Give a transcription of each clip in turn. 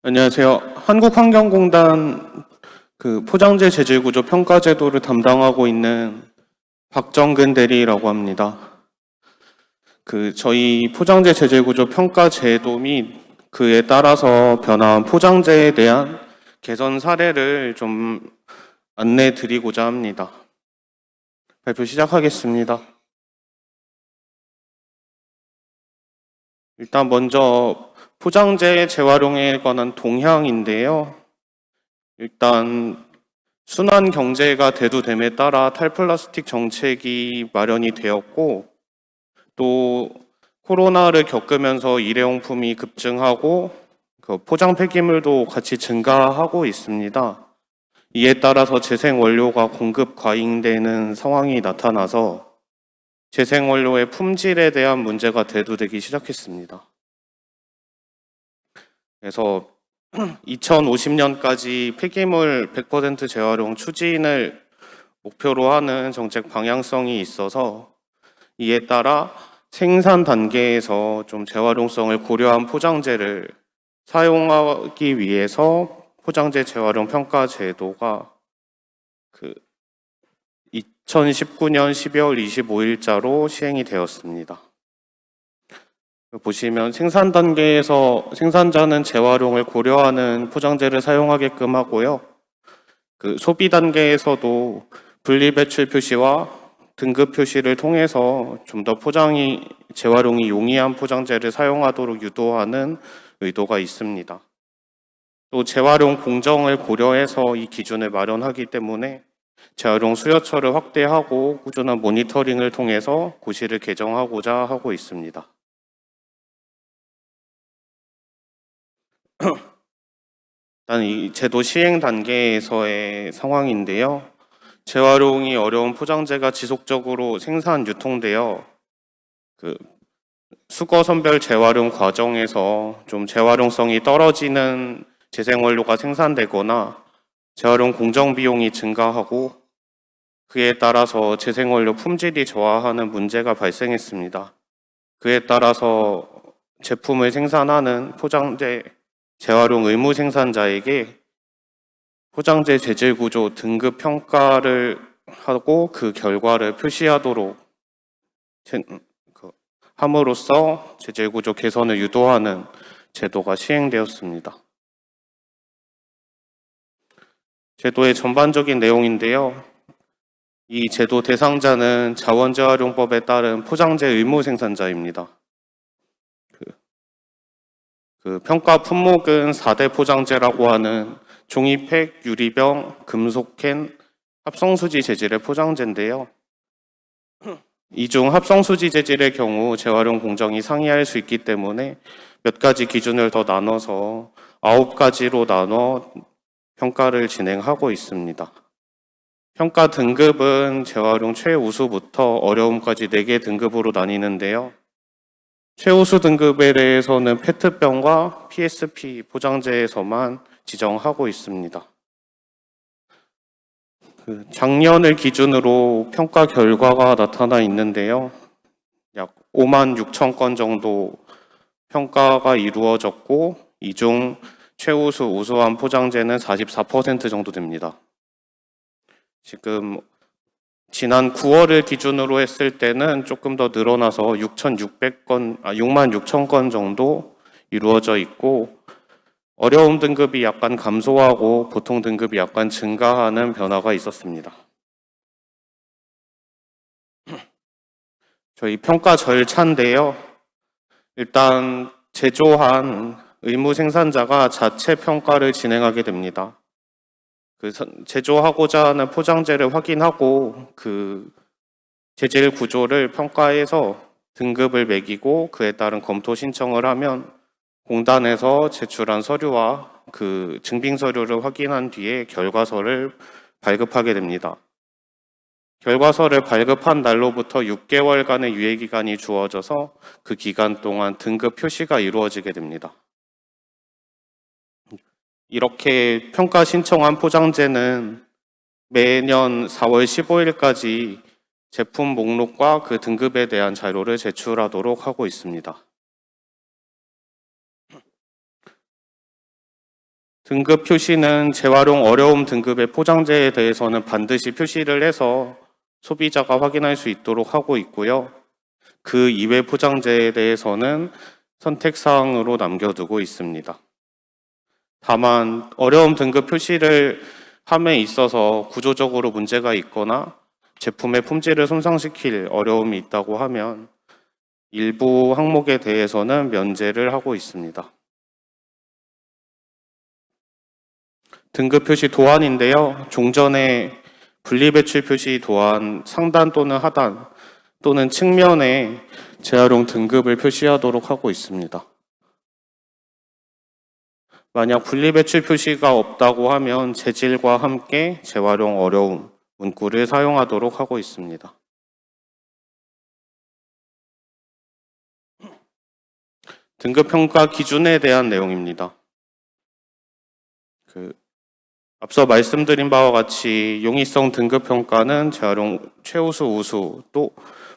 안녕하세요. 한국환경공단 포장재 재질구조 평가제도를 담당하고 있는 박정근 대리라고 합니다. 저희 포장재 재질구조 평가제도 및 그에 따라서 변화한 포장재에 대한 개선 사례를 좀 안내 드리고자 합니다. 발표 시작하겠습니다. 일단 먼저 포장재 재활용에 관한 동향인데요. 일단 순환 경제가 대두됨에 따라 탈플라스틱 정책이 마련이 되었고, 또 코로나를 겪으면서 일회용품이 급증하고 포장 폐기물도 같이 증가하고 있습니다. 이에 따라서 재생원료가 공급 과잉되는 상황이 나타나서 재생원료의 품질에 대한 문제가 대두되기 시작했습니다. 그래서 2050년까지 폐기물 100% 재활용 추진을 목표로 하는 정책 방향성이 있어서, 이에 따라 생산 단계에서 좀 재활용성을 고려한 포장재를 사용하기 위해서 포장재 재활용 평가 제도가 2019년 12월 25일자로 시행이 되었습니다. 보시면 생산 단계에서 생산자는 재활용을 고려하는 포장재를 사용하게끔 하고요. 소비 단계에서도 분리배출 표시와 등급 표시를 통해서 좀 더 포장이 재활용이 용이한 포장재를 사용하도록 유도하는 의도가 있습니다. 또 재활용 공정을 고려해서 이 기준을 마련하기 때문에 재활용 수요처를 확대하고 꾸준한 모니터링을 통해서 고시를 개정하고자 하고 있습니다. 일단 이 제도 시행 단계에서의 상황인데요. 재활용이 어려운 포장재가 지속적으로 생산, 유통되어 수거 선별 재활용 과정에서 좀 재활용성이 떨어지는 재생원료가 생산되거나 재활용 공정 비용이 증가하고, 그에 따라서 재생원료 품질이 저하하는 문제가 발생했습니다. 그에 따라서 제품을 생산하는 포장재 재활용 의무 생산자에게 포장재 재질 구조 등급 평가를 하고 그 결과를 표시하도록 함으로써 재질 구조 개선을 유도하는 제도가 시행되었습니다. 제도의 전반적인 내용인데요. 이 제도 대상자는 자원재활용법에 따른 포장재 의무 생산자입니다. 평가 품목은 4대 포장재라고 하는 종이팩, 유리병, 금속캔, 합성수지 재질의 포장재인데요. 이 중 합성수지 재질의 경우 재활용 공정이 상이할 수 있기 때문에 몇 가지 기준을 더 나눠서 9가지로 나눠 평가를 진행하고 있습니다. 평가 등급은 재활용 최우수부터 어려움까지 4개 등급으로 나뉘는데요. 최우수 등급에 대해서는 페트병과 PSP 포장재에서만 지정하고 있습니다. 작년을 기준으로 평가 결과가 나타나 있는데요. 약 5만 6천 건 정도 평가가 이루어졌고, 이 중 최우수, 우수한 포장재는 44% 정도 됩니다. 지금 지난 9월을 기준으로 했을 때는 조금 더 늘어나서 6만 6천 건 정도 이루어져 있고, 어려움 등급이 약간 감소하고 보통 등급이 약간 증가하는 변화가 있었습니다. 저희 평가 절차인데요. 일단 제조한 의무 생산자가 자체 평가를 진행하게 됩니다. 제조하고자 하는 포장재를 확인하고 재질 구조를 평가해서 등급을 매기고 그에 따른 검토 신청을 하면 공단에서 제출한 서류와 증빙 서류를 확인한 뒤에 결과서를 발급하게 됩니다. 결과서를 발급한 날로부터 6개월간의 유예기간이 주어져서 그 기간 동안 등급 표시가 이루어지게 됩니다. 이렇게 평가 신청한 포장재는 매년 4월 15일까지 제품 목록과 그 등급에 대한 자료를 제출하도록 하고 있습니다. 등급 표시는 재활용 어려움 등급의 포장재에 대해서는 반드시 표시를 해서 소비자가 확인할 수 있도록 하고 있고요. 그 이외 포장재에 대해서는 선택사항으로 남겨두고 있습니다. 다만 어려움 등급 표시를 함에 있어서 구조적으로 문제가 있거나 제품의 품질을 손상시킬 어려움이 있다고 하면 일부 항목에 대해서는 면제를 하고 있습니다. 등급 표시 도안인데요. 종전에 분리배출 표시 도안 상단 또는 하단 또는 측면에 재활용 등급을 표시하도록 하고 있습니다. 만약 분리배출 표시가 없다고 하면 재질과 함께 재활용 어려움 문구를 사용하도록 하고 있습니다. 등급평가 기준에 대한 내용입니다. 앞서 말씀드린 바와 같이 용이성 등급평가는 재활용 최우수, 우수, 또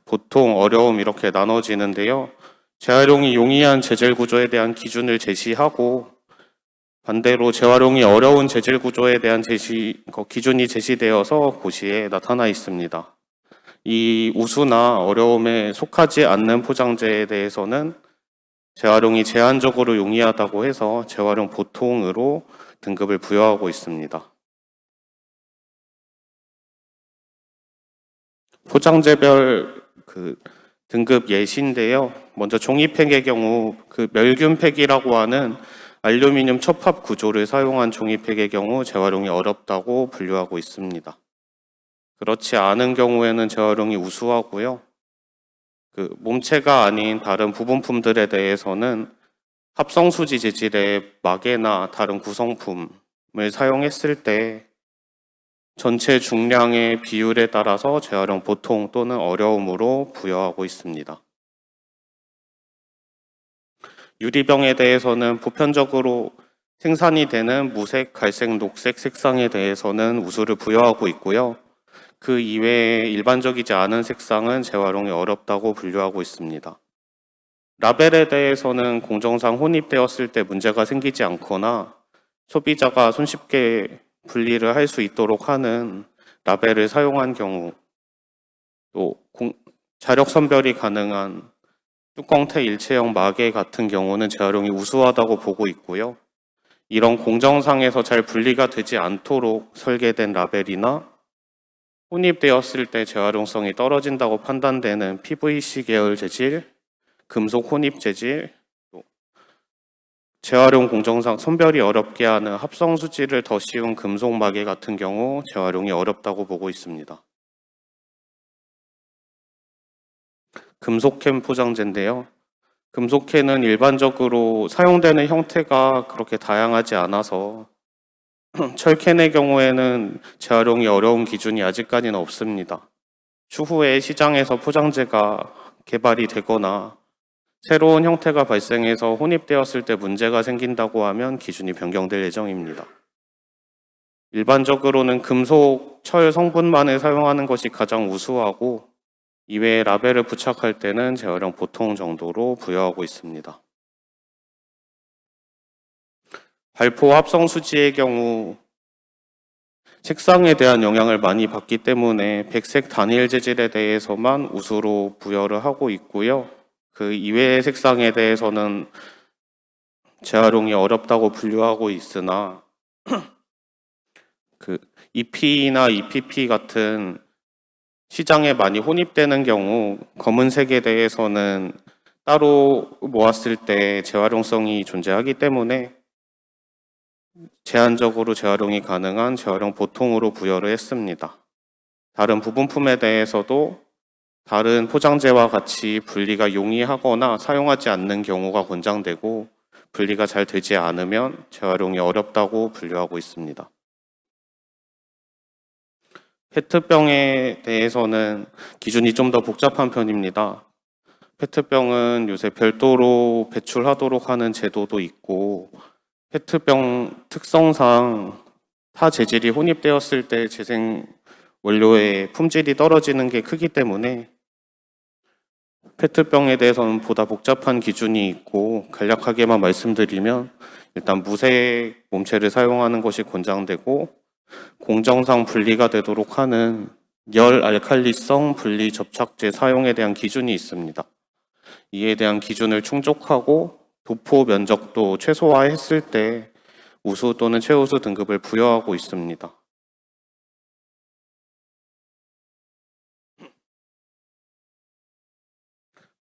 보통, 어려움 이렇게 나눠지는데요. 재활용이 용이한 재질 구조에 대한 기준을 제시하고 반대로 재활용이 어려운 재질 구조에 대한 기준이 제시되어서 고시에 나타나 있습니다. 이 우수나 어려움에 속하지 않는 포장재에 대해서는 재활용이 제한적으로 용이하다고 해서 재활용 보통으로 등급을 부여하고 있습니다. 포장재별 등급 예시인데요. 먼저 종이팩의 경우 멸균팩이라고 하는 알루미늄 첩합 구조를 사용한 종이팩의 경우 재활용이 어렵다고 분류하고 있습니다. 그렇지 않은 경우에는 재활용이 우수하고요. 몸체가 아닌 다른 부분품들에 대해서는 합성수지 재질의 막에나 다른 구성품을 사용했을 때 전체 중량의 비율에 따라서 재활용 보통 또는 어려움으로 부여하고 있습니다. 유리병에 대해서는 보편적으로 생산이 되는 무색, 갈색, 녹색 색상에 대해서는 우수를 부여하고 있고요. 그 이외에 일반적이지 않은 색상은 재활용이 어렵다고 분류하고 있습니다. 라벨에 대해서는 공정상 혼입되었을 때 문제가 생기지 않거나 소비자가 손쉽게 분리를 할 수 있도록 하는 라벨을 사용한 경우, 또 자력 선별이 가능한 뚜껑태 일체형 마개 같은 경우는 재활용이 우수하다고 보고 있고요. 이런 공정상에서 잘 분리가 되지 않도록 설계된 라벨이나 혼입되었을 때 재활용성이 떨어진다고 판단되는 PVC 계열 재질, 금속 혼입 재질, 재활용 공정상 선별이 어렵게 하는 합성 수지를 더 씌운 금속 마개 같은 경우 재활용이 어렵다고 보고 있습니다. 금속캔 포장재인데요. 금속캔은 일반적으로 사용되는 형태가 그렇게 다양하지 않아서 철캔의 경우에는 재활용이 어려운 기준이 아직까지는 없습니다. 추후에 시장에서 포장재가 개발이 되거나 새로운 형태가 발생해서 혼입되었을 때 문제가 생긴다고 하면 기준이 변경될 예정입니다. 일반적으로는 금속, 철 성분만을 사용하는 것이 가장 우수하고 이외에 라벨을 부착할 때는 재활용 보통 정도로 부여하고 있습니다. 발포 합성 수지의 경우 색상에 대한 영향을 많이 받기 때문에 백색 단일 재질에 대해서만 우수로 부여를 하고 있고요. 그 이외의 색상에 대해서는 재활용이 어렵다고 분류하고 있으나 EP나 EPP 같은 시장에 많이 혼입되는 경우 검은색에 대해서는 따로 모았을 때 재활용성이 존재하기 때문에 제한적으로 재활용이 가능한 재활용 보통으로 부여를 했습니다. 다른 부분품에 대해서도 다른 포장재와 같이 분리가 용이하거나 사용하지 않는 경우가 권장되고 분리가 잘 되지 않으면 재활용이 어렵다고 분류하고 있습니다. 페트병에 대해서는 기준이 좀 더 복잡한 편입니다. 페트병은 요새 별도로 배출하도록 하는 제도도 있고 페트병 특성상 타 재질이 혼입되었을 때 재생 원료의 품질이 떨어지는 게 크기 때문에 페트병에 대해서는 보다 복잡한 기준이 있고 간략하게만 말씀드리면 일단 무색 몸체를 사용하는 것이 권장되고 공정상 분리가 되도록 하는 열 알칼리성 분리 접착제 사용에 대한 기준이 있습니다. 이에 대한 기준을 충족하고 도포 면적도 최소화했을 때 우수 또는 최우수 등급을 부여하고 있습니다.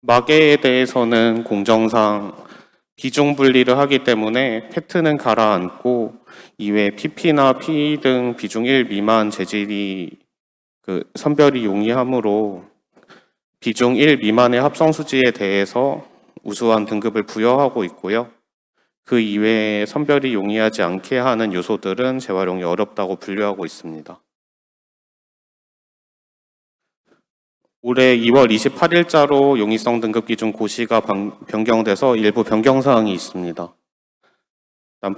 마개에 대해서는 공정상 비중 분리를 하기 때문에 페트는 가라앉고 이외 PP나 PE 등 비중 1 미만 재질이 선별이 용이하므로 비중 1 미만의 합성수지에 대해서 우수한 등급을 부여하고 있고요. 그 이외에 선별이 용이하지 않게 하는 요소들은 재활용이 어렵다고 분류하고 있습니다. 올해 2월 28일자로 용이성 등급 기준 고시가 변경돼서 일부 변경사항이 있습니다.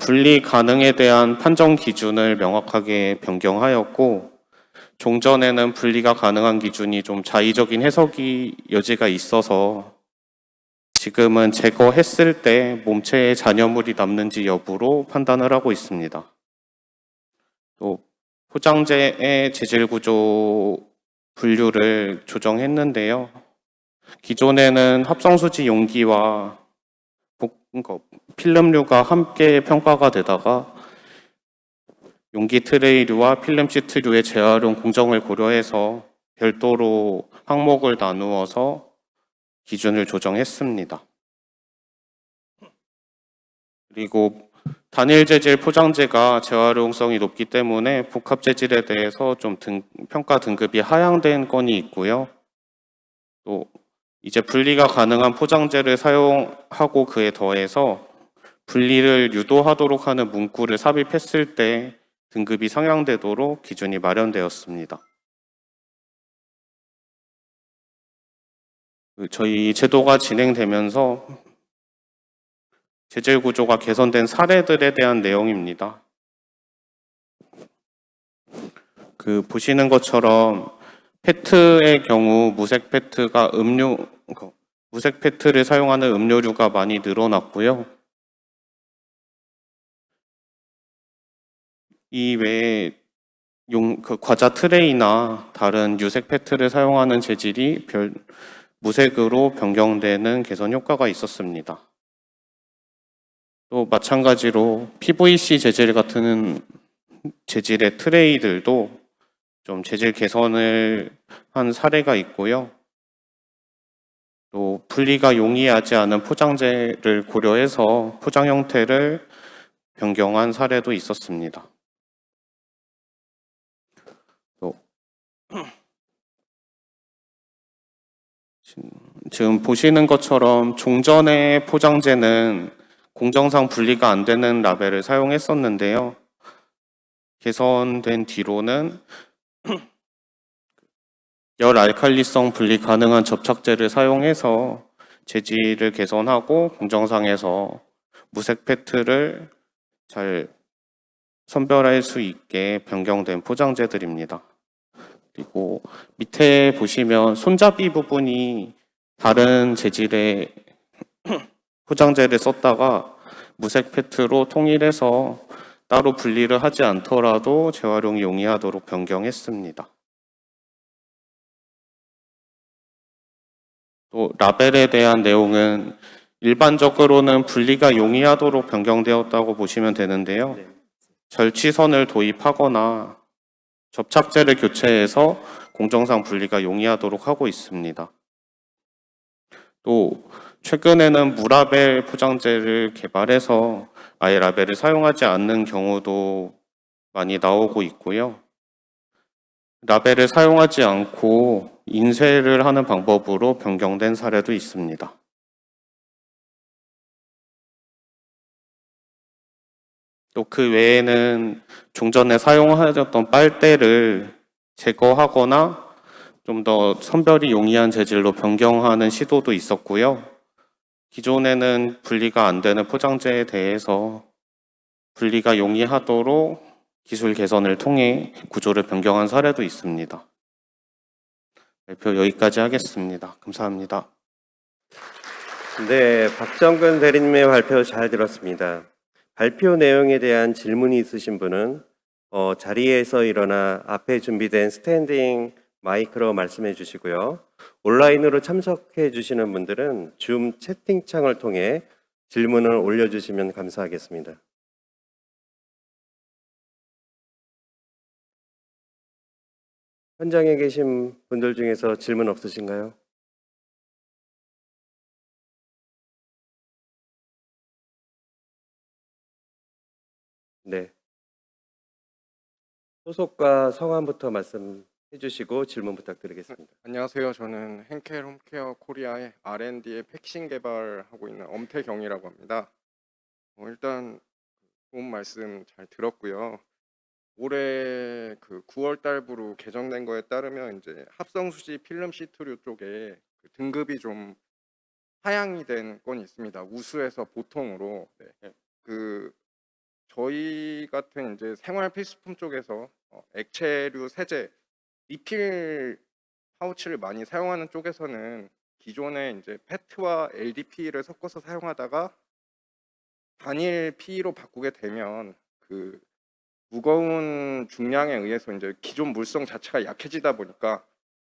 분리 가능에 대한 판정 기준을 명확하게 변경하였고 종전에는 분리가 가능한 기준이 좀 자의적인 해석이 여지가 있어서 지금은 제거했을 때 몸체에 잔여물이 남는지 여부로 판단을 하고 있습니다. 또 포장재의 재질 구조 분류를 조정했는데요. 기존에는 합성수지 용기와 필름류가 함께 평가가 되다가 용기 트레이류와 필름 시트류의 재활용 공정을 고려해서 별도로 항목을 나누어서 기준을 조정했습니다. 그리고 단일 재질 포장재가 재활용성이 높기 때문에 복합 재질에 대해서 좀 평가 등급이 하향된 건이 있고요. 또 이제 분리가 가능한 포장재를 사용하고 그에 더해서 분리를 유도하도록 하는 문구를 삽입했을 때 등급이 상향되도록 기준이 마련되었습니다. 저희 제도가 진행되면서 재질 구조가 개선된 사례들에 대한 내용입니다. 보시는 것처럼 페트의 경우 무색 페트를 사용하는 음료류가 많이 늘어났고요. 이외에 과자 트레이나 다른 유색 페트를 사용하는 재질이 무색으로 변경되는 개선 효과가 있었습니다. 또 마찬가지로 PVC 재질 같은 재질의 트레이들도 좀 재질 개선을 한 사례가 있고요. 또 분리가 용이하지 않은 포장재를 고려해서 포장 형태를 변경한 사례도 있었습니다. 또 지금 보시는 것처럼 종전의 포장재는 공정상 분리가 안 되는 라벨을 사용했었는데요. 개선된 뒤로는 열 알칼리성 분리 가능한 접착제를 사용해서 재질을 개선하고 공정상에서 무색 페트를 잘 선별할 수 있게 변경된 포장재들입니다. 그리고 밑에 보시면 손잡이 부분이 다른 재질의 포장재를 썼다가 무색 페트로 통일해서 따로 분리를 하지 않더라도 재활용이 용이하도록 변경했습니다. 또 라벨에 대한 내용은 일반적으로는 분리가 용이하도록 변경되었다고 보시면 되는데요. 절취선을 도입하거나 접착제를 교체해서 공정상 분리가 용이하도록 하고 있습니다. 또 최근에는 무라벨 포장재를 개발해서 아예 라벨을 사용하지 않는 경우도 많이 나오고 있고요. 라벨을 사용하지 않고 인쇄를 하는 방법으로 변경된 사례도 있습니다. 또 그 외에는 종전에 사용하였던 빨대를 제거하거나 좀 더 선별이 용이한 재질로 변경하는 시도도 있었고요. 기존에는 분리가 안 되는 포장재에 대해서 분리가 용이하도록 기술 개선을 통해 구조를 변경한 사례도 있습니다. 발표 여기까지 하겠습니다. 감사합니다. 네, 박정근 대리님의 발표 잘 들었습니다. 발표 내용에 대한 질문이 있으신 분은 자리에서 일어나 앞에 준비된 스탠딩 마이크로 말씀해 주시고요. 온라인으로 참석해 주시는 분들은 줌 채팅창을 통해 질문을 올려주시면 감사하겠습니다. 현장에 계신 분들 중에서 질문 없으신가요? 네. 소속과 성함부터 말씀해 주시고 질문 부탁드리겠습니다. 안녕하세요. 저는 henkel 홈케어 코리아의 R&D의 팩신 개발하고 있는 엄태경이라고 합니다. 일단 좋은 말씀 잘 들었고요. 올해 그 9월 달부로 개정된 거에 따르면 이제 합성 수지 필름 시트류 쪽에 그 등급이 좀 하향이 된 건이 있습니다. 우수에서 보통으로. 네. 그 저희 같은 이제 생활 필수품 쪽에서 액체류 세제 리필 파우치를 많이 사용하는 쪽에서는 기존에 이제 페트와 LDP를 섞어서 사용하다가 단일 PE로 바꾸게 되면 그 무거운 중량에 의해서 이제 기존 물성 자체가 약해지다 보니까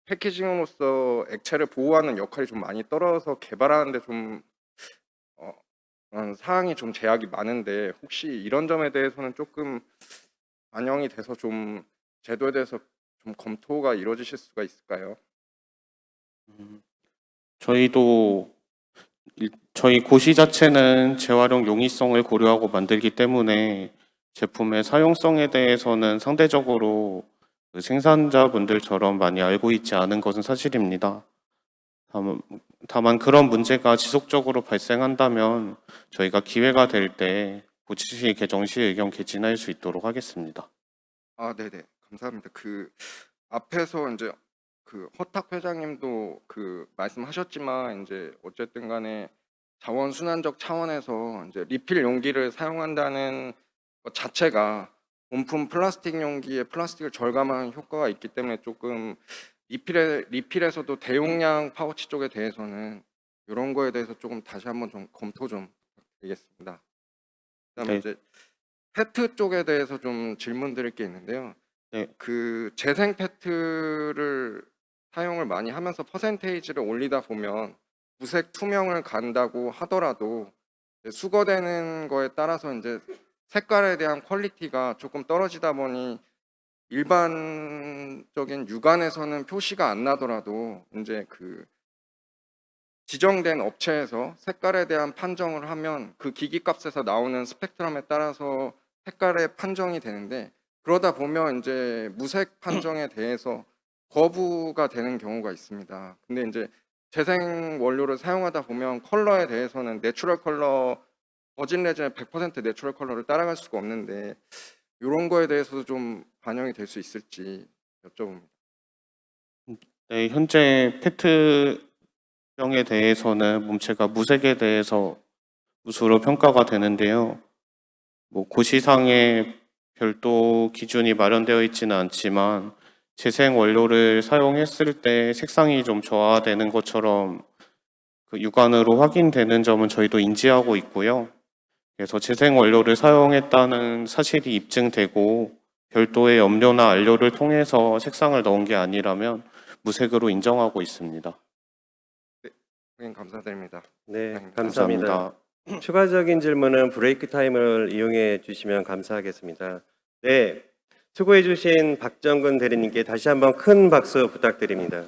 패키징으로서 액체를 보호하는 역할이 좀 많이 떨어져서 개발하는데 좀 그런 사항이 좀 제약이 많은데 혹시 이런 점에 대해서는 조금 반영이 돼서 좀 제도에 대해서 좀 검토가 이루어지실 수가 있을까요? 저희도 저희 고시 자체는 재활용 용이성을 고려하고 만들기 때문에 제품의 사용성에 대해서는 상대적으로 그 생산자분들처럼 많이 알고 있지 않은 것은 사실입니다. 다만 그런 문제가 지속적으로 발생한다면 저희가 기회가 될 때 고치시 개정 시 의견 개진할 수 있도록 하겠습니다. 네네. 감사합니다. 그 앞에서 이제 그 허탁 회장님도 그 말씀하셨지만 이제 어쨌든 간에 자원순환적 차원에서 이제 리필 용기를 사용한다는 것 자체가 본품 플라스틱 용기에 플라스틱을 절감하는 효과가 있기 때문에 조금 리필에서도 대용량 파우치 쪽에 대해서는 이런 거에 대해서 조금 다시 한번 좀 검토 좀 부탁드리겠습니다. 그다음에 네. 이제 페트 쪽에 대해서 좀 질문드릴 게 있는데요. 네. 그 재생 페트를 사용을 많이 하면서 퍼센테이지를 올리다 보면 무색 투명을 간다고 하더라도 이제 수거되는 거에 따라서 이제 색깔에 대한 퀄리티가 조금 떨어지다 보니 일반적인 육안에서는 표시가 안 나더라도 이제 그 지정된 업체에서 색깔에 대한 판정을 하면 그 기기값에서 나오는 스펙트럼에 따라서 색깔의 판정이 되는데 그러다 보면 이제 무색 판정에 대해서 거부가 되는 경우가 있습니다. 근데 이제 재생 원료를 사용하다 보면 컬러에 대해서는 내추럴 컬러 버진 레진의 100% 내추럴 컬러를 따라갈 수가 없는데 이런 거에 대해서도 좀 반영이 될 수 있을지 여쭤봅니다. 네, 현재 페트병에 대해서는 몸체가 무색에 대해서 우수로 평가가 되는데요. 고시상에 별도 기준이 마련되어 있지는 않지만 재생 원료를 사용했을 때 색상이 좀 저하되는 것처럼 그 육안으로 확인되는 점은 저희도 인지하고 있고요. 그래서 재생 원료를 사용했다는 사실이 입증되고 별도의 염료나 안료를 통해서 색상을 넣은 게 아니라면 무색으로 인정하고 있습니다. 선생님 감사드립니다. 네, 이상입니다. 감사합니다. 감사합니다. 추가적인 질문은 브레이크 타임을 이용해 주시면 감사하겠습니다. 네, 수고해 주신 박정근 대리님께 다시 한번 큰 박수 부탁드립니다.